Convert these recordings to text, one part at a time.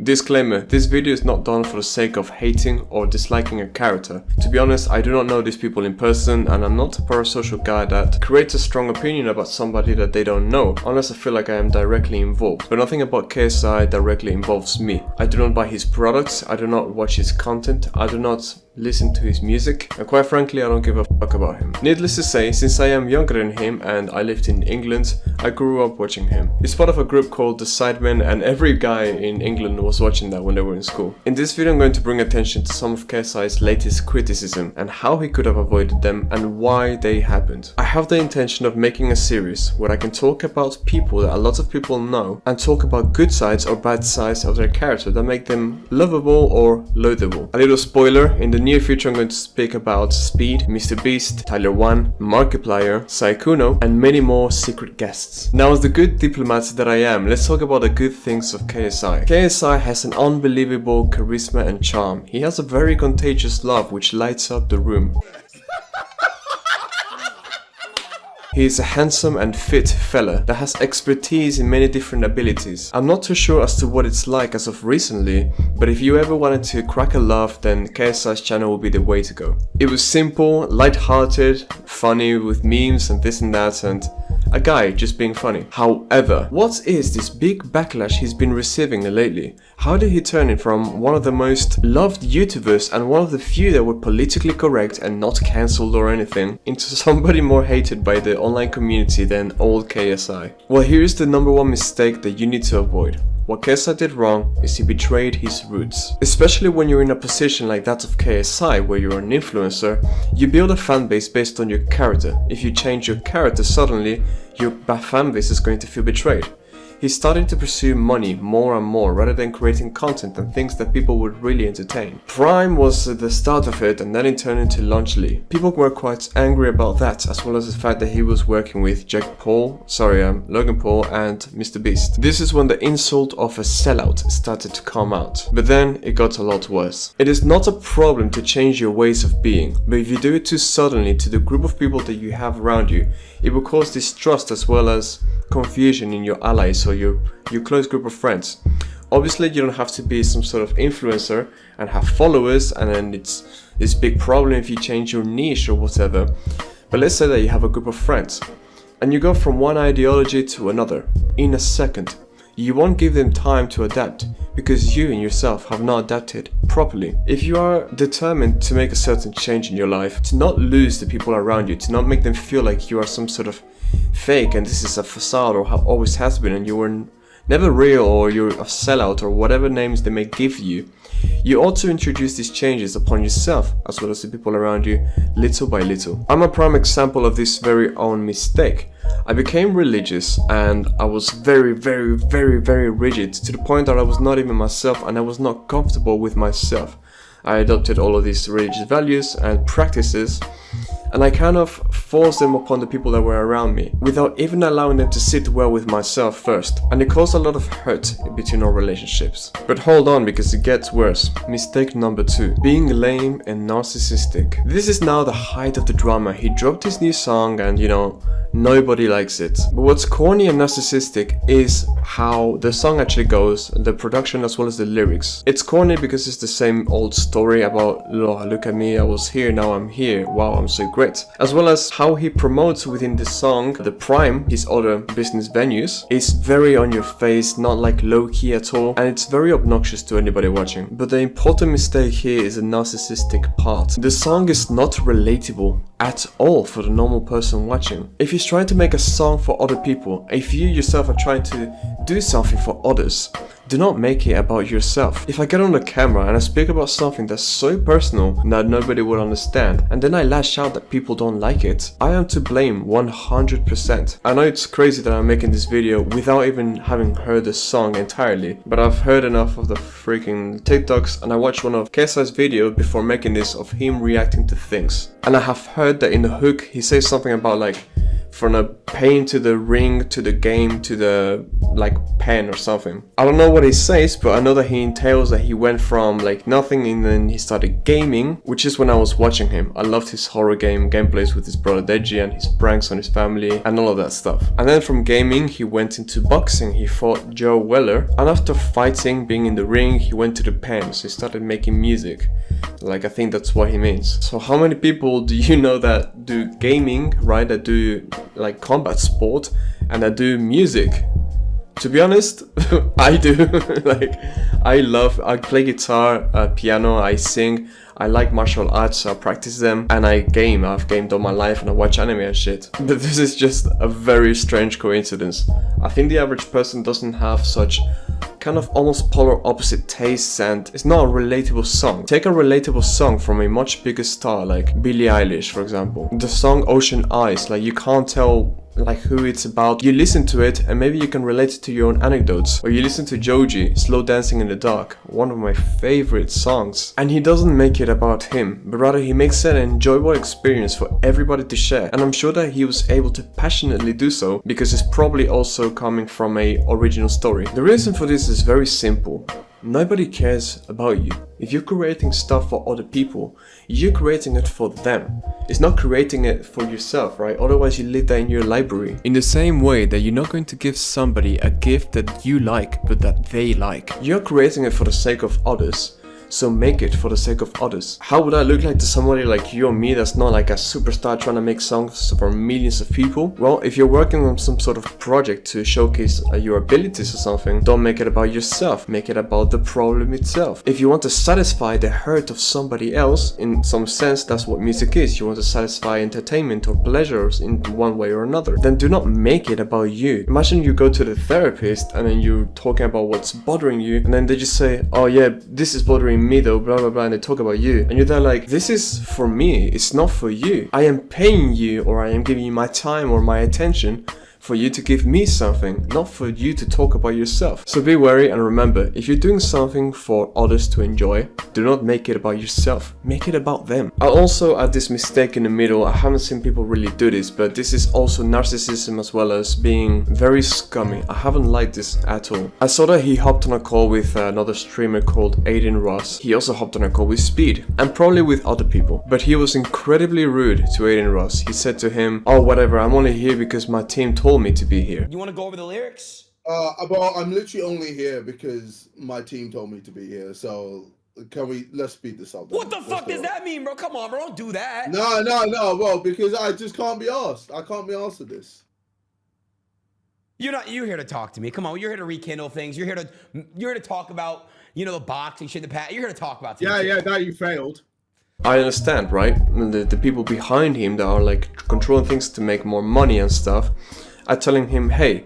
Disclaimer, this video is not done for the sake of hating or disliking a character. To be honest, I do not know these people in person, and I'm not a parasocial guy that creates a strong opinion about somebody that they don't know, unless I feel like I am directly involved. But nothing about KSI directly involves me. I do not buy his products, I do not watch his content, I do not listen to his music, and quite frankly I don't give a fuck about him. Needless to say, since I am younger than him and I lived in England, I grew up watching him. He's part of a group called the Sidemen, and every guy in England was watching that when they were in school. In this video I'm going to bring attention to some of KSI's latest criticism and how he could have avoided them and why they happened. I have the intention of making a series where I can talk about people that a lot of people know and talk about good sides or bad sides of their character that make them lovable or loathable. A little spoiler, in the near future I'm going to speak about Speed, Mr. Beast, Tyler One, Markiplier, Saikuno, and many more secret guests. Now, as the good diplomat that I am, let's talk about the good things of KSI. KSI has an unbelievable charisma and charm. He has a very contagious love which lights up the room. He is a handsome and fit fella that has expertise in many different abilities. I'm not too sure as to what it's like as of recently, but if you ever wanted to crack a laugh, then KSI's channel will be the way to go. It was simple, light-hearted, funny with memes and this and that, and a guy just being funny. However, what is this big backlash he's been receiving lately? How did he turn it from one of the most loved YouTubers and one of the few that were politically correct and not cancelled or anything into somebody more hated by the online community than old KSI? Well, here is the #1 mistake that you need to avoid. What KSI did wrong is he betrayed his roots. Especially when you're in a position like that of KSI, where you're an influencer, you build a fan base based on your character. If you change your character suddenly, your fan base is going to feel betrayed. He's starting to pursue money more and more rather than creating content and things that people would really entertain. Prime was the start of it, and then it turned into Launchly. People were quite angry about that, as well as the fact that he was working with Logan Paul and Mr. Beast. This is when the insult of a sellout started to come out. But then it got a lot worse. It is not a problem to change your ways of being, but if you do it too suddenly to the group of people that you have around you, it will cause distrust as well as confusion in your allies or your close group of friends. Obviously you don't have to be some sort of influencer and have followers, and then it's this big problem if you change your niche or whatever. But let's say that you have a group of friends and you go from one ideology to another in a second. You won't give them time to adapt because you and yourself have not adapted properly. If you are determined to make a certain change in your life, to not lose the people around you, to not make them feel like you are some sort of fake and this is a facade or always has been and you were never real or you're a sellout or whatever names they may give you, you ought to introduce these changes upon yourself as well as the people around you little by little. I'm a prime example of this very own mistake. I became religious and I was very rigid to the point that I was not even myself and I was not comfortable with myself. I adopted all of these religious values and practices, and I kind of forced them upon the people that were around me without even allowing them to sit well with myself first, and it caused a lot of hurt between our relationships. But hold on, because it gets worse. Mistake #2, being lame and narcissistic. This is now the height of the drama. He dropped his new song and nobody likes it. But what's corny and narcissistic is how the song actually goes, the production as well as the lyrics. It's corny because it's the same old story about, oh, look at me, I was here, now I'm here, wow, I'm so great. As well as how he promotes within the song, the Prime, his other business venues, is very on your face, not like low-key at all, and it's very obnoxious to anybody watching. But the important mistake here is the narcissistic part. The song is not relatable at all for the normal person watching. If he's trying to make a song for other people, if you yourself are trying to do something for others, do not make it about yourself. If I get on the camera and I speak about something that's so personal that nobody will understand, and then I lash out that people don't like it, I am to blame 100%. I know it's crazy that I'm making this video without even having heard the song entirely, but I've heard enough of the freaking TikToks, and I watched one of KSI's video before making this of him reacting to things. And I have heard that in the hook he says something about like, from the pain to the ring to the game to the like pen or something. I don't know what he says, but I know that he entails that he went from like nothing and then he started gaming, which is when I was watching him. I loved his horror game gameplays with his brother Deji and his pranks on his family and all of that stuff. And then from gaming he went into boxing. He fought Joe Weller, and after fighting, being in the ring, he went to the pen, so he started making music. Like, I think that's what he means. So how many people do you know that do gaming, right, that do like combat sport and that do music? To be honest, I do. Like, I play guitar, piano, I sing, I like martial arts, so I practice them, and I game. I've gamed all my life and I watch anime and shit. But this is just a very strange coincidence. I think the average person doesn't have such kind of almost polar opposite tastes, and it's not a relatable song. Take a relatable song from a much bigger star like Billie Eilish, for example. The song Ocean Eyes, like, you can't tell like who it's about. You listen to it and maybe you can relate it to your own anecdotes. Or you listen to Joji, Slow Dancing in the Dark, one of my favorite songs. And he doesn't make it about him, but rather he makes it an enjoyable experience for everybody to share. And I'm sure that he was able to passionately do so because it's probably also coming from a original story. The reason for this is very simple. Nobody cares about you. If you're creating stuff for other people, you're creating it for them. It's not creating it for yourself, right? Otherwise you leave that in your library. In the same way that you're not going to give somebody a gift that you like, but that they like. You're creating it for the sake of others. So make it for the sake of others. How would I look like to somebody like you or me that's not like a superstar trying to make songs for millions of people? Well, if you're working on some sort of project to showcase your abilities or something, don't make it about yourself. Make it about the problem itself. If you want to satisfy the hurt of somebody else, in some sense, that's what music is. You want to satisfy entertainment or pleasures in one way or another. Then do not make it about you. Imagine you go to the therapist and then you're talking about what's bothering you, and then they just say, oh yeah, this is bothering me though, blah blah blah, and they talk about you, and you're there like, this is for me, it's not for you. I am paying you, or I am giving you my time or my attention for you to give me something, not for you to talk about yourself. So be wary and remember, if you're doing something for others to enjoy, do not make it about yourself, make it about them. I'll also add this mistake in the middle. I haven't seen people really do this, but this is also narcissism as well as being very scummy. I haven't liked this at all. I saw that he hopped on a call with another streamer called Aiden Ross. He also hopped on a call with Speed, and probably with other people, but he was incredibly rude to Aiden Ross. He said to him, oh whatever, I'm only here because my team told me to be here. You want to go over the lyrics? Well, I'm literally only here because my team told me to be here. So let's speed this up. What the fuck does that mean, bro? Come on, bro, don't do that. No. Well, because I just can't be asked. I can't be asked for this. You're here to talk to me. Come on, you're here to rekindle things. You're here to talk about, you know, the boxing shit in the past. You're here to talk about things. Yeah, that you failed. I understand, right? The people behind him that are like controlling things to make more money and stuff are telling him, hey,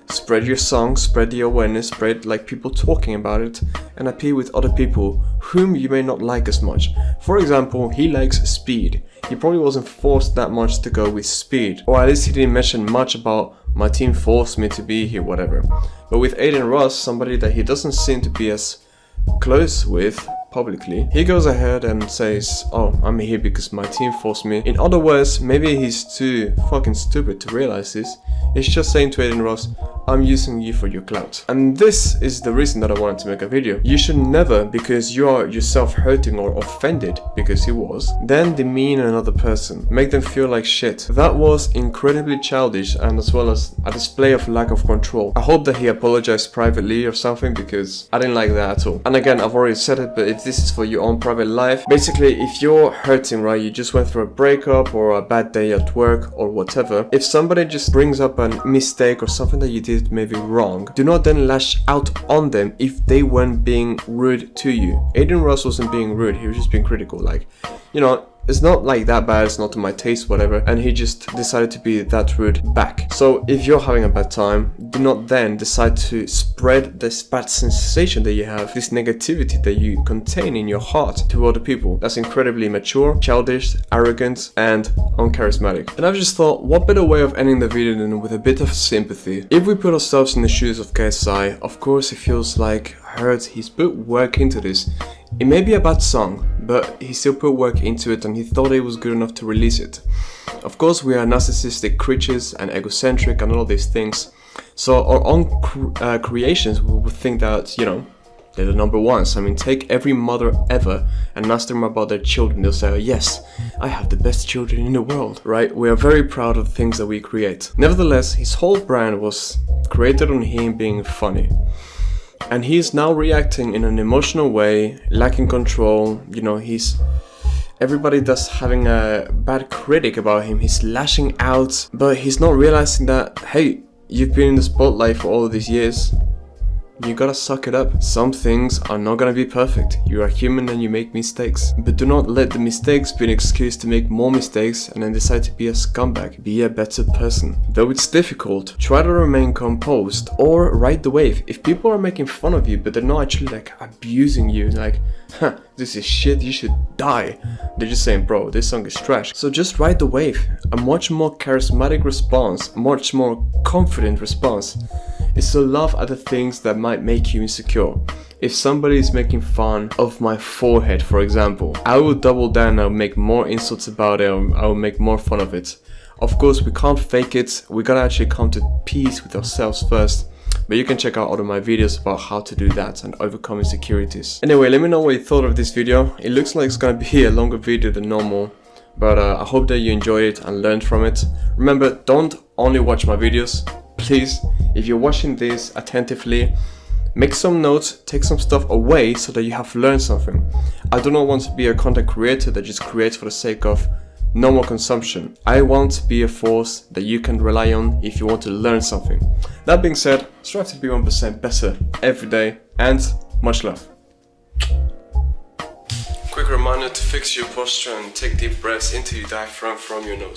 spread your song, spread the awareness, spread like people talking about it, and appear with other people whom you may not like as much. For example, he likes Speed. He probably wasn't forced that much to go with Speed, or at least he didn't mention much about my team forced me to be here, whatever. But with Aiden Ross, somebody that he doesn't seem to be as close with publicly, he goes ahead and says, oh, I'm here because my team forced me. In other words, maybe he's too fucking stupid to realize this. He's just saying to Aiden Ross, I'm using you for your clout. And this is the reason that I wanted to make a video. You should never, because you are yourself hurting or offended, because he was, then demean another person. Make them feel like shit. That was incredibly childish and as well as a display of lack of control. I hope that he apologized privately or something because I didn't like that at all. And again, I've already said it, but if this is for your own private life, basically if you're hurting, right, you just went through a breakup or a bad day at work or whatever, if somebody just brings up a mistake or something that you did maybe wrong, do not then lash out on them if they weren't being rude to you. Aiden Ross wasn't being rude, he was just being critical, like, you know, it's not like that bad, it's not to my taste, whatever, and he just decided to be that rude back. So if you're having a bad time, do not then decide to spread this bad sensation that you have, this negativity that you contain in your heart to other people. That's incredibly immature, childish, arrogant, and uncharismatic. And I've just thought, what better way of ending the video than with a bit of sympathy? If we put ourselves in the shoes of KSI, of course it feels like hurt. He's put work into this. It may be a bad song, but he still put work into it and he thought it was good enough to release it. Of course, we are narcissistic creatures and egocentric and all these things, So our own creations, we would think that, you know, they're the number ones. I mean, take every mother ever and ask them about their children. They'll say, yes, I have the best children in the world, right? We are very proud of the things that we create. Nevertheless, his whole brand was created on him being funny. And he's now reacting in an emotional way, lacking control. You know, everybody that's having a bad critic about him, he's lashing out, but he's not realizing that, hey, you've been in the spotlight for all of these years. You gotta suck it up. Some things are not gonna be perfect. You are human and you make mistakes. But do not let the mistakes be an excuse to make more mistakes and then decide to be a scumbag. Be a better person. Though it's difficult, try to remain composed or ride the wave. If people are making fun of you but they're not actually like abusing you, like, huh, this is shit, you should die. They're just saying, bro, this song is trash. So just ride the wave. A much more charismatic response, a much more confident response is to laugh at the things that might make you insecure. If somebody is making fun of my forehead, for example, I will double down, I'll make more insults about it, I'll make more fun of it. Of course, we can't fake it, we gotta actually come to peace with ourselves first. But you can check out all of my videos about how to do that and overcome insecurities. Anyway, let me know what you thought of this video. It looks like it's gonna be a longer video than normal, but I hope that you enjoyed it and learned from it. Remember, don't only watch my videos. Please, if you're watching this attentively, make some notes, take some stuff away so that you have learned something. I do not want to be a content creator that just creates for the sake of normal consumption. I want to be a force that you can rely on if you want to learn something. That being said, strive to be 1% better every day, and much love. Quick reminder to fix your posture and take deep breaths into your diaphragm from your nose.